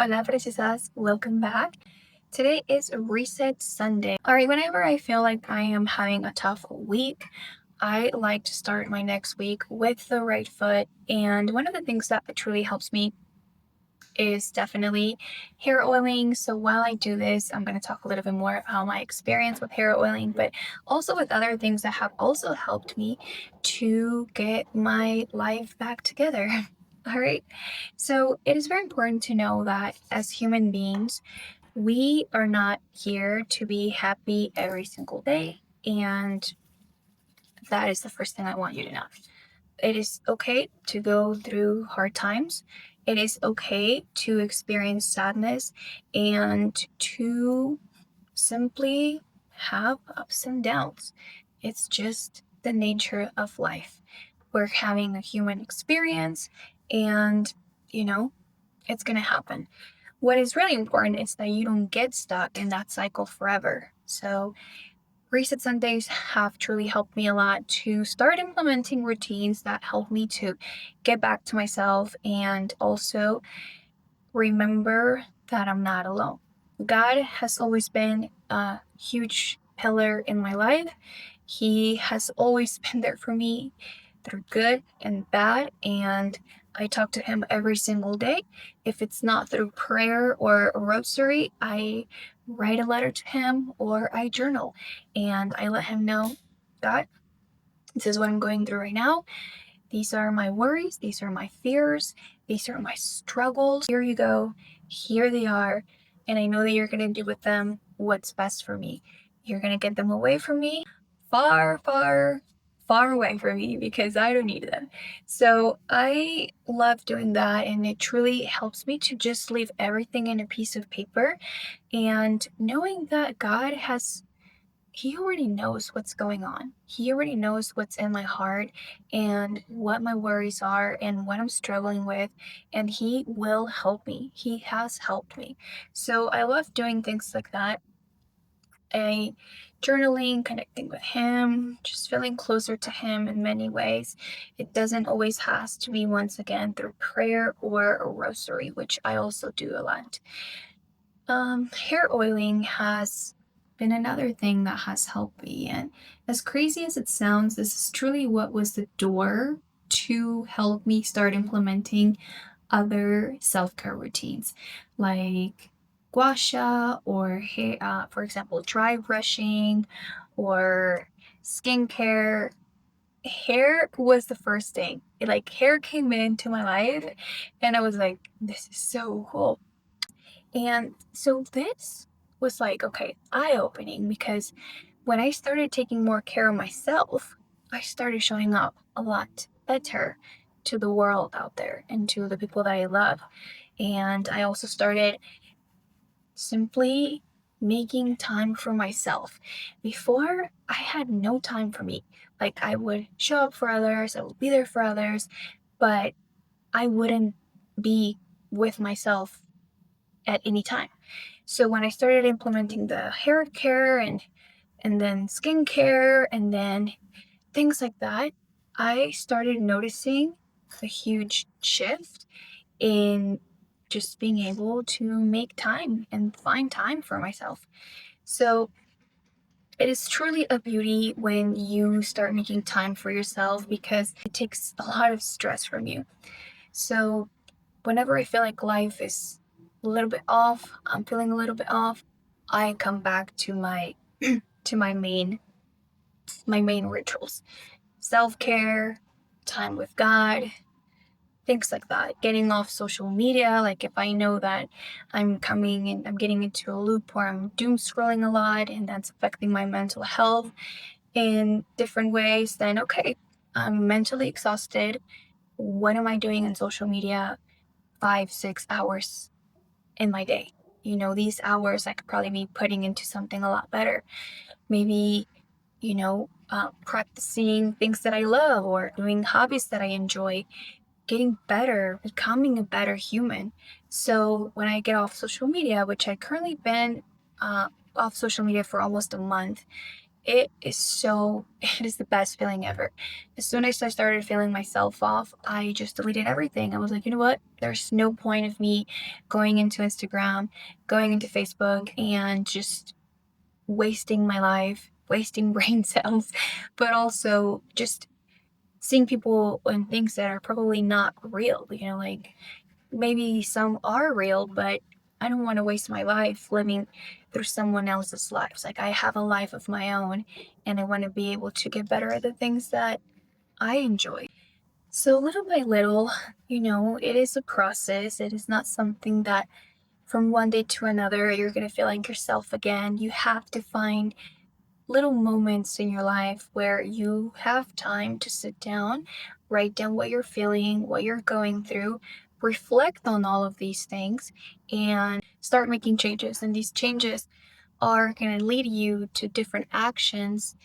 Hola, preciosas. Welcome back. Today is Reset Sunday. All right, whenever I feel like I am having a tough week, I like to start my next week with the right foot. And one of the things that truly helps me is definitely hair oiling. So while I do this, I'm going to talk a little bit more about my experience with hair oiling, but also with other things that have also helped me to get my life back together. All right. So it is very important to know that as human beings, we are not here to be happy every single day. And that is the first thing I want you to know. It is okay to go through hard times. It is okay to experience sadness and to simply have ups and downs. It's just the nature of life. We're having a human experience, and you know, it's going to happen. What is really important is that you don't get stuck in that cycle forever. So, Reset Sundays have truly helped me a lot to start implementing routines that help me to get back to myself and also remember that I'm not alone. God has always been a huge pillar in my life. He has always been there for me through good and bad, and I talk to him every single day. If it's not through prayer or a rosary, I write a letter to him or I journal and I let him know, God, this is what I'm going through right now. These are my worries. These are my fears. These are my struggles. Here you go. Here they are. And I know that you're going to do with them what's best for me. You're going to get them away from me, far, far, far away from me because I don't need them. So I love doing that. And it truly helps me to just leave everything in a piece of paper and knowing that God has he already knows what's going on. He already knows what's in my heart and what my worries are and what I'm struggling with. And he will help me. He has helped me. So I love doing things like that. I journaling, connecting with him, just feeling closer to him in many ways. It doesn't always has to be once again through prayer or a rosary, which I also do a lot. Hair oiling has been another thing that has helped me. And as crazy as it sounds, this is truly what was the door to help me start implementing other self-care routines like gua sha or hair, for example, dry brushing or skincare. Hair was the first thing. Like hair came into my life and I was like, this is so cool. And so this was like, okay, eye opening because when I started taking more care of myself, I started showing up a lot better to the world out there and to the people that I love. And I also started simply making time for myself. Before, I had no time for me. Like, I would show up for others, I would be there for others, but I wouldn't be with myself at any time. So when I started implementing the hair care and then skincare and then things like that, I started noticing a huge shift in just being able to make time and find time for myself. So it is truly a beauty when you start making time for yourself because it takes a lot of stress from you. So whenever I feel like life is a little bit off, I'm feeling a little bit off, I come back to my to my main rituals. Self-care, time with God, things like that. Getting off social media, like if I know that I'm coming and I'm getting into a loop where I'm doom scrolling a lot and that's affecting my mental health in different ways, then okay, I'm mentally exhausted. What am I doing on social media 5, 6 hours in my day? These hours I could probably be putting into something a lot better. Maybe, practicing things that I love or doing hobbies that I enjoy, getting better, becoming a better human. So when I get off social media, which I currently been off social media for almost a month, it is the best feeling ever. As soon as I started feeling myself off, I just deleted everything. I was like, you know what? There's no point of me going into Instagram, going into Facebook, and just wasting my life, wasting brain cells, but also just seeing people and things that are probably not real, like maybe some are real, but I don't want to waste my life living through someone else's lives. Like I have a life of my own and I want to be able to get better at the things that I enjoy. So little by little, it is a process. It is not something that from one day to another you're going to feel like yourself again. You have to find little moments in your life where you have time to sit down, write down what you're feeling, what you're going through, reflect on all of these things, and start making changes. And these changes are going to lead you to different actions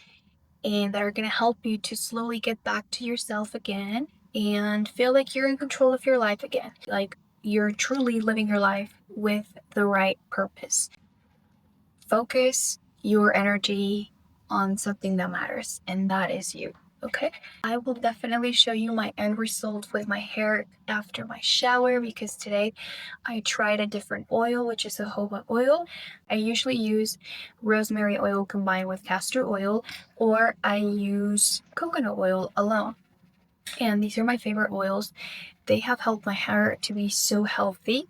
and that are going to help you to slowly get back to yourself again and feel like you're in control of your life again. Like you're truly living your life with the right purpose. Focus your energy on something that matters, and that is you. Okay, I will definitely show you my end result with my hair after my shower because today I tried a different oil, which is a jojoba oil. I usually use rosemary oil combined with castor oil, or I use coconut oil alone. And these are my favorite oils. They have helped my hair to be so healthy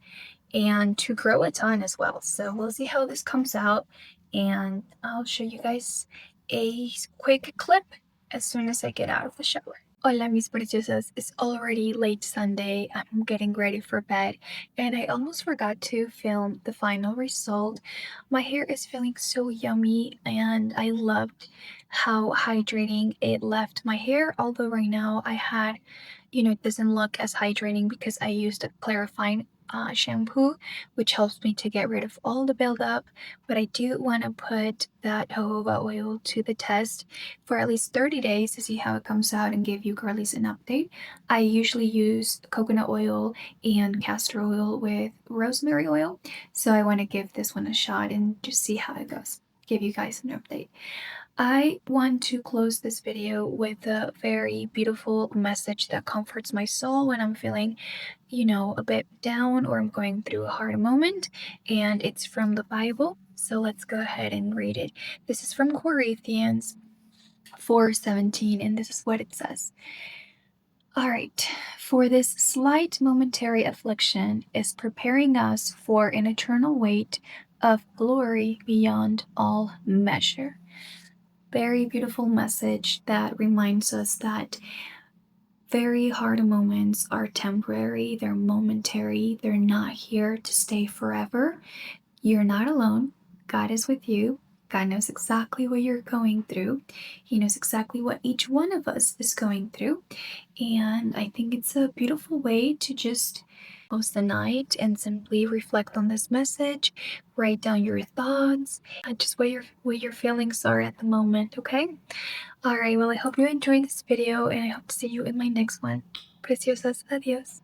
and to grow a ton as well. So we'll see how this comes out, and I'll show you guys a quick clip as soon as I get out of the shower. Hola mis preciosas, it's already late Sunday. I'm getting ready for bed and I almost forgot to film the final result. My hair is feeling so yummy and I loved how hydrating it left my hair, although right now it doesn't look as hydrating because I used a clarifying shampoo, which helps me to get rid of all the buildup. But I do want to put that jojoba oil to the test for at least 30 days to see how it comes out and give you girlies an update. I usually use coconut oil and castor oil with rosemary oil, so I want to give this one a shot and just see how it goes. Give you guys an update. I want to close this video with a very beautiful message that comforts my soul when I'm feeling, a bit down or I'm going through a hard moment. And it's from the Bible. So let's go ahead and read it. This is from Corinthians 4:17, and this is what it says. All right. For this slight momentary affliction is preparing us for an eternal weight of glory beyond all measure. Very beautiful message that reminds us that very hard moments are temporary, they're momentary, they're not here to stay forever. You're not alone. God is with you. God knows exactly what you're going through. He knows exactly what each one of us is going through. And I think it's a beautiful way to just close the night and simply reflect on this message, write down your thoughts, and just what your feelings are at the moment, okay? Alright, well I hope you enjoyed this video and I hope to see you in my next one. Preciosas, adios.